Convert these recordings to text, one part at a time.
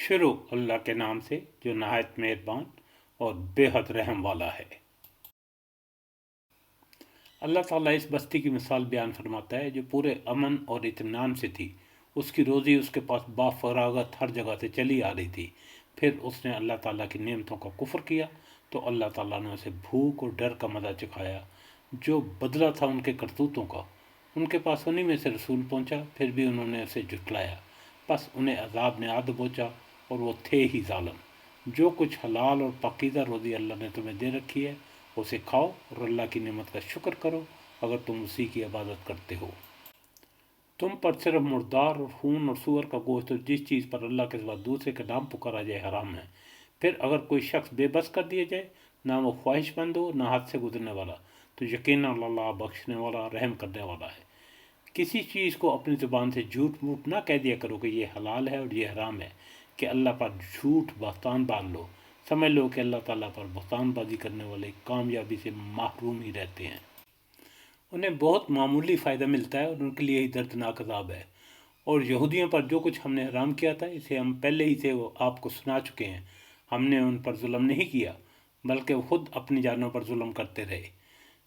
شروع اللہ کے نام سے جو نہایت مہربان اور بے حد رحم والا ہے۔ اللہ تعالیٰ اس بستی کی مثال بیان فرماتا ہے جو پورے امن اور اطمینان سے تھی۔ اس کی روزی اس کے پاس بافراغت ہر جگہ سے چلی آ رہی تھی۔ پھر اس نے اللہ تعالیٰ کی نعمتوں کا کفر کیا تو اللہ تعالیٰ نے اسے بھوک اور ڈر کا مزہ چکھایا جو بدلہ تھا ان کے کرتوتوں کا۔ ان کے پاس انہی میں سے رسول پہنچا، پھر بھی انہوں نے اسے جھٹلایا، بس انہیں عذاب نے آ دبوچا اور وہ تھے ہی ظالم۔ جو کچھ حلال اور پاکیزہ روزی اللہ نے تمہیں دے رکھی ہے اسے کھاؤ اور اللہ کی نعمت کا شکر کرو اگر تم اسی کی عبادت کرتے ہو۔ تم پر صرف مردار اور خون اور سور کا گوشت اور جس چیز پر اللہ کے سوا دوسرے کا نام پکارا جائے حرام ہے۔ پھر اگر کوئی شخص بے بس کر دیا جائے، نہ وہ خواہش مند ہو نہ حد سے گزرنے والا، تو یقیناً اللہ بخشنے والا رحم کرنے والا ہے۔ کسی چیز کو اپنی زبان سے جھوٹ موٹ نہ کہہ دیا کرو کہ یہ حلال ہے اور یہ حرام ہے، کہ اللہ پر جھوٹ بہتان باندھ لو۔ سمجھ لو کہ اللہ تعالیٰ پر بہتان بازی کرنے والے کامیابی سے محروم ہی رہتے ہیں۔ انہیں بہت معمولی فائدہ ملتا ہے اور ان کے لیے ہی دردناک عذاب ہے۔ اور یہودیوں پر جو کچھ ہم نے حرام کیا تھا اسے ہم پہلے ہی سے آپ کو سنا چکے ہیں۔ ہم نے ان پر ظلم نہیں کیا بلکہ وہ خود اپنی جانوں پر ظلم کرتے رہے۔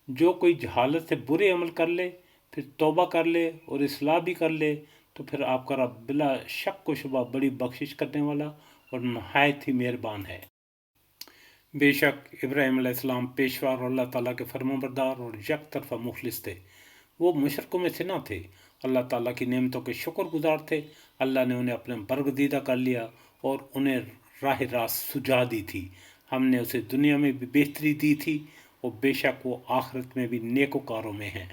جو کوئی جہالت سے برے عمل کر لے پھر توبہ کر لے اور اصلاح بھی کر لے تو پھر آپ کا رب بلا شک و شبہ بڑی بخشش کرنے والا اور نہایت ہی مہربان ہے۔ بے شک ابراہیم علیہ السلام پیشوا اور اللہ تعالیٰ کے فرما بردار اور یک طرفہ مخلص تھے۔ وہ مشرکوں میں سے نہ تھے، اللہ تعالیٰ کی نعمتوں کے شکر گزار تھے۔ اللہ نے انہیں اپنے برگزیدہ کر لیا اور انہیں راہ راست سجا دی تھی۔ ہم نے اسے دنیا میں بھی بہتری دی تھی اور بے شک وہ آخرت میں بھی نیکوکاروں میں ہیں۔